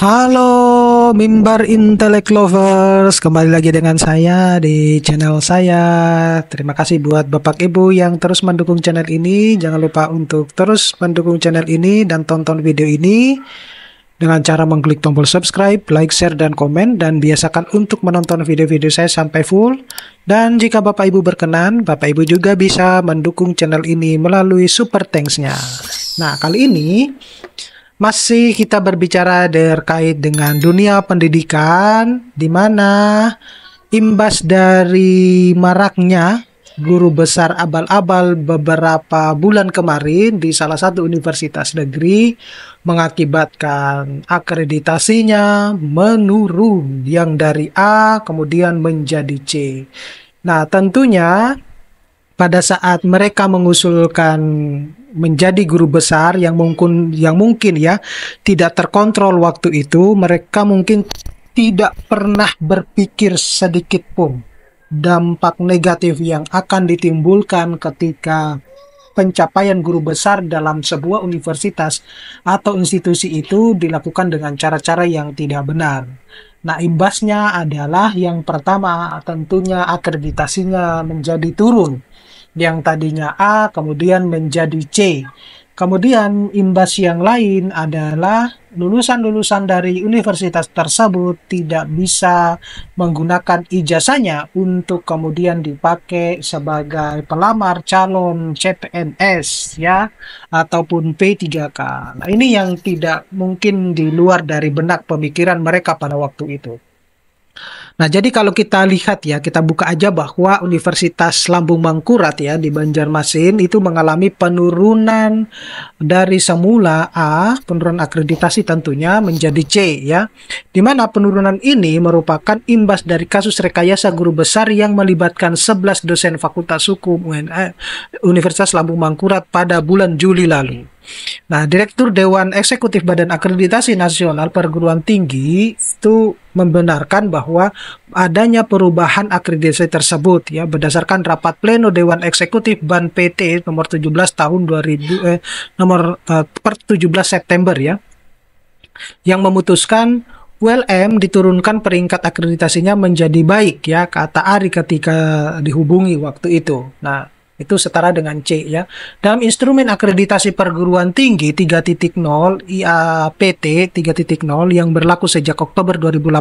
Halo mimbar Intelek Lovers, kembali lagi dengan saya di channel saya. Terima kasih buat Bapak Ibu yang terus mendukung channel ini. Jangan lupa untuk terus mendukung channel ini dan tonton video ini dengan cara mengklik tombol subscribe, like, share, dan komen. Dan biasakan untuk menonton video-video saya sampai full. Dan jika Bapak Ibu berkenan, Bapak Ibu juga bisa mendukung channel ini melalui super thanks-nya. Nah, kali ini masih kita berbicara terkait dengan dunia pendidikan, di mana imbas dari maraknya guru besar abal-abal beberapa bulan kemarin di salah satu universitas negeri mengakibatkan akreditasinya menurun yang dari A kemudian menjadi C. Nah, tentunya pada saat mereka mengusulkan menjadi guru besar yang mungkin ya tidak terkontrol waktu itu, mereka mungkin tidak pernah berpikir sedikit pun dampak negatif yang akan ditimbulkan ketika pencapaian guru besar dalam sebuah universitas atau institusi itu dilakukan dengan cara-cara yang tidak benar. Nah, imbasnya adalah yang pertama tentunya akreditasinya menjadi turun. Yang tadinya A kemudian menjadi C. Kemudian imbas yang lain adalah lulusan-lulusan dari universitas tersebut tidak bisa menggunakan ijazahnya untuk kemudian dipakai sebagai pelamar calon CPNS ya ataupun P3K. Nah, ini yang tidak mungkin di luar dari benak pemikiran mereka pada waktu itu. Nah, jadi kalau kita lihat ya, kita buka aja bahwa Universitas Lambung Mangkurat ya di Banjarmasin itu mengalami penurunan dari semula A, penurunan akreditasi tentunya menjadi C ya. Di mana penurunan ini merupakan imbas dari kasus rekayasa guru besar yang melibatkan 11 dosen Fakultas Hukum Universitas Lambung Mangkurat pada bulan Juli lalu. Nah, Direktur Dewan Eksekutif Badan Akreditasi Nasional Perguruan Tinggi itu membenarkan bahwa adanya perubahan akreditasi tersebut ya berdasarkan rapat pleno Dewan Eksekutif BAN PT nomor 17 tahun 2000 per 17 September ya yang memutuskan ULM diturunkan peringkat akreditasinya menjadi baik ya, kata Ari ketika dihubungi waktu itu. Nah, itu setara dengan C ya. Dalam instrumen akreditasi perguruan tinggi 3.0 IAPT 3.0 yang berlaku sejak Oktober 2018,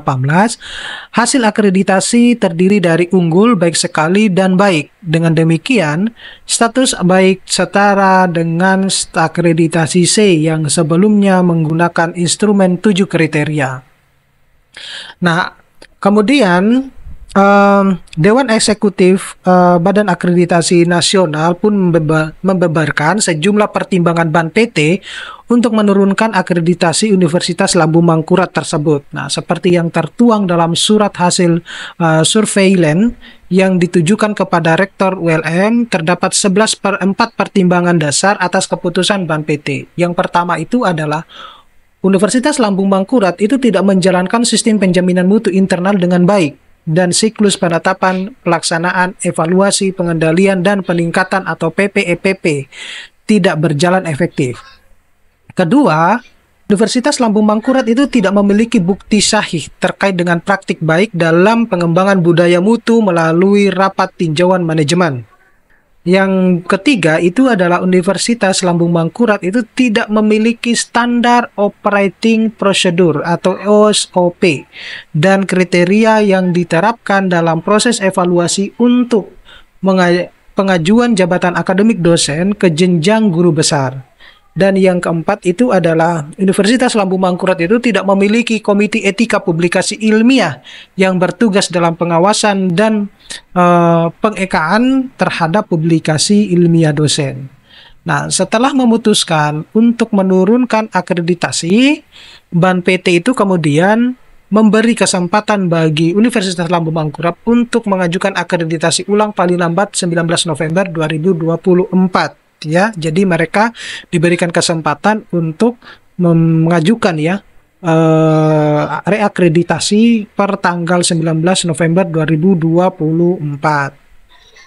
hasil akreditasi terdiri dari unggul, baik sekali, dan baik. Dengan demikian, status baik setara dengan akreditasi C yang sebelumnya menggunakan instrumen 7 kriteria. Nah, kemudian Dewan Eksekutif Badan Akreditasi Nasional pun membeberkan sejumlah pertimbangan BAN PT untuk menurunkan akreditasi Universitas Lambung Mangkurat tersebut. Nah, seperti yang tertuang dalam surat hasil surveilen yang ditujukan kepada Rektor ULM, terdapat 4 pertimbangan dasar atas keputusan BAN PT. Yang pertama itu adalah Universitas Lambung Mangkurat itu tidak menjalankan sistem penjaminan mutu internal dengan baik, dan siklus penetapan, pelaksanaan, evaluasi, pengendalian, dan peningkatan atau PPEPP tidak berjalan efektif. Kedua, Universitas Lambung Mangkurat itu tidak memiliki bukti sahih terkait dengan praktik baik dalam pengembangan budaya mutu melalui rapat tinjauan manajemen. Yang ketiga itu adalah Universitas Lambung Mangkurat itu tidak memiliki standar operating procedure atau SOP dan kriteria yang diterapkan dalam proses evaluasi untuk pengajuan jabatan akademik dosen ke jenjang guru besar. Dan yang keempat itu adalah Universitas Lambung Mangkurat itu tidak memiliki komite etika publikasi ilmiah yang bertugas dalam pengawasan dan pengekaan terhadap publikasi ilmiah dosen. Nah, setelah memutuskan untuk menurunkan akreditasi, BAN PT itu kemudian memberi kesempatan bagi Universitas Lambung Mangkurat untuk mengajukan akreditasi ulang paling lambat 19 November 2024. Ya, jadi mereka diberikan kesempatan untuk mengajukan ya reakreditasi per tanggal 19 November 2024.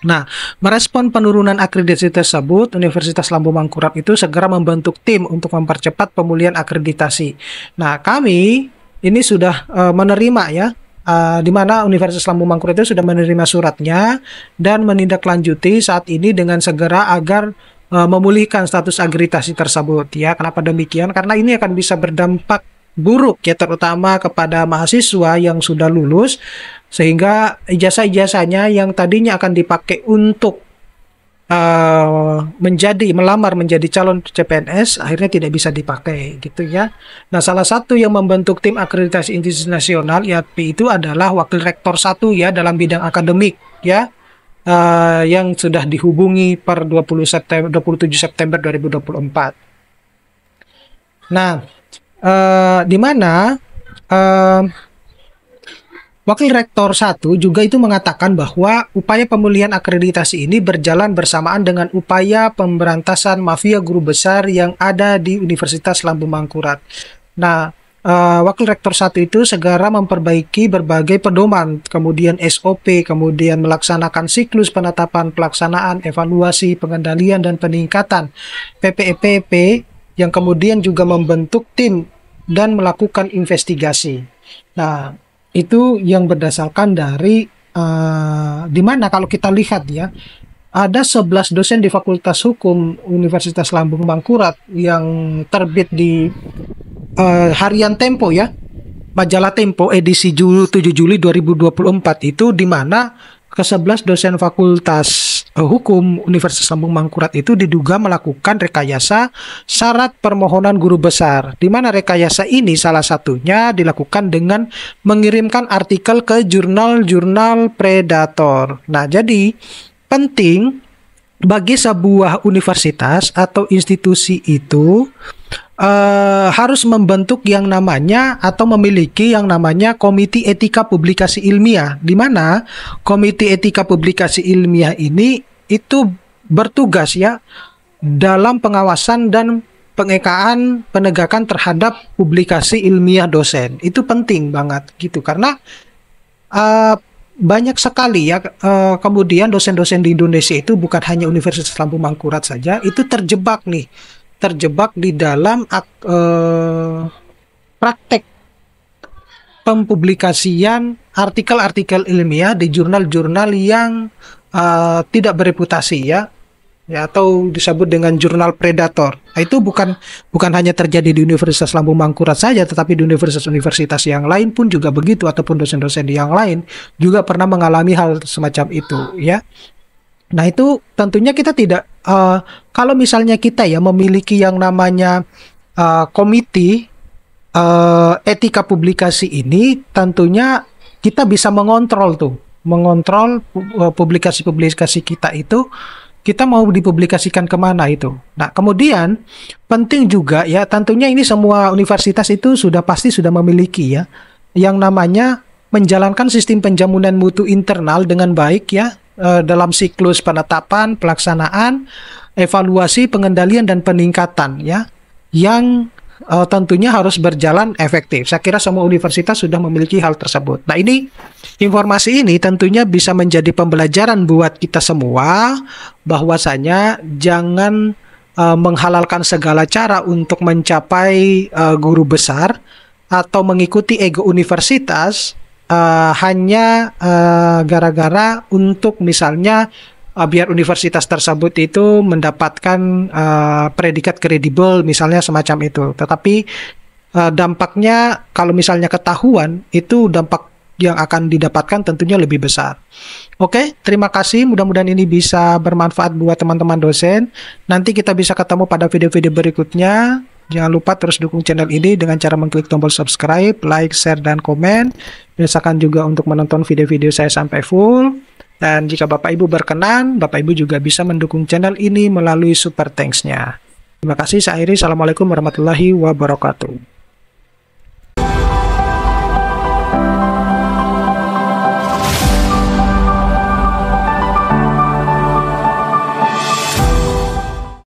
Nah, merespon penurunan akreditasi tersebut, Universitas Lambung Mangkurat itu segera membentuk tim untuk mempercepat pemulihan akreditasi. Nah, kami ini sudah menerima ya, di mana Universitas Lambung Mangkurat itu sudah menerima suratnya dan menindaklanjuti saat ini dengan segera agar memulihkan status akreditasi tersebut ya. Kenapa demikian? Karena ini akan bisa berdampak buruk ya, terutama kepada mahasiswa yang sudah lulus, sehingga ijazah-ijazahnya yang tadinya akan dipakai untuk melamar menjadi calon CPNS akhirnya tidak bisa dipakai gitu ya. Nah, salah satu yang membentuk tim akreditasi institusi nasional IATPI itu adalah wakil rektor 1 ya dalam bidang akademik ya, yang sudah dihubungi per 27 September 2024. Nah, di mana Wakil Rektor 1 juga itu mengatakan bahwa upaya pemulihan akreditasi ini berjalan bersamaan dengan upaya pemberantasan mafia guru besar yang ada di Universitas Lambung Mangkurat. Nah, Wakil Rektor 1 itu segera memperbaiki berbagai pedoman, kemudian SOP, kemudian melaksanakan siklus penetapan pelaksanaan, evaluasi, pengendalian, dan peningkatan PPEPP, yang kemudian juga membentuk tim dan melakukan investigasi. Nah, itu yang berdasarkan dari di mana kalau kita lihat ya, ada 11 dosen di Fakultas Hukum Universitas Lambung Mangkurat yang terbit di harian Tempo ya, majalah Tempo edisi 7 Juli 2024 itu, di mana ke-11 dosen Fakultas Hukum Universitas Lambung Mangkurat itu diduga melakukan rekayasa syarat permohonan guru besar, di mana rekayasa ini salah satunya dilakukan dengan mengirimkan artikel ke jurnal-jurnal predator. Nah, jadi penting bagi sebuah universitas atau institusi itu harus membentuk yang namanya atau memiliki yang namanya Komite Etika Publikasi Ilmiah, di mana Komite Etika Publikasi Ilmiah ini itu bertugas ya dalam pengawasan dan pengekaan penegakan terhadap publikasi ilmiah dosen. Itu penting banget gitu, karena banyak sekali ya kemudian dosen-dosen di Indonesia itu, bukan hanya Universitas Lambung Mangkurat saja, itu terjebak di dalam praktek pempublikasian artikel-artikel ilmiah di jurnal-jurnal yang tidak bereputasi ya, atau disebut dengan jurnal predator. Nah, itu bukan hanya terjadi di Universitas Lambung Mangkurat saja, tetapi di universitas-universitas yang lain pun juga begitu, ataupun dosen-dosen yang lain juga pernah mengalami hal semacam itu ya. Nah, itu tentunya kita tidak, kalau misalnya kita ya memiliki yang namanya komite etika publikasi ini, tentunya kita bisa mengontrol publikasi-publikasi kita itu, kita mau dipublikasikan kemana itu. Nah, kemudian penting juga ya, tentunya ini semua universitas itu pasti sudah memiliki ya yang namanya menjalankan sistem penjamunan mutu internal dengan baik ya, dalam siklus penetapan, pelaksanaan, evaluasi, pengendalian, dan peningkatan ya, yang tentunya harus berjalan efektif. Saya kira semua universitas sudah memiliki hal tersebut. Nah, informasi ini tentunya bisa menjadi pembelajaran buat kita semua, bahwasanya jangan menghalalkan segala cara untuk mencapai guru besar atau mengikuti ego universitas hanya gara-gara untuk misalnya biar universitas tersebut itu mendapatkan predikat kredibel misalnya, semacam itu. Tetapi dampaknya kalau misalnya ketahuan, itu dampak yang akan didapatkan tentunya lebih besar. Oke, terima kasih. Mudah-mudahan ini bisa bermanfaat buat teman-teman dosen. Nanti kita bisa ketemu pada video-video berikutnya. Jangan lupa terus dukung channel ini dengan cara mengklik tombol subscribe, like, share, dan komen. Biasakan juga untuk menonton video-video saya sampai full. Dan jika Bapak Ibu berkenan, Bapak Ibu juga bisa mendukung channel ini melalui super thanks-nya. Terima kasih, saya akhiri. Assalamualaikum warahmatullahi wabarakatuh.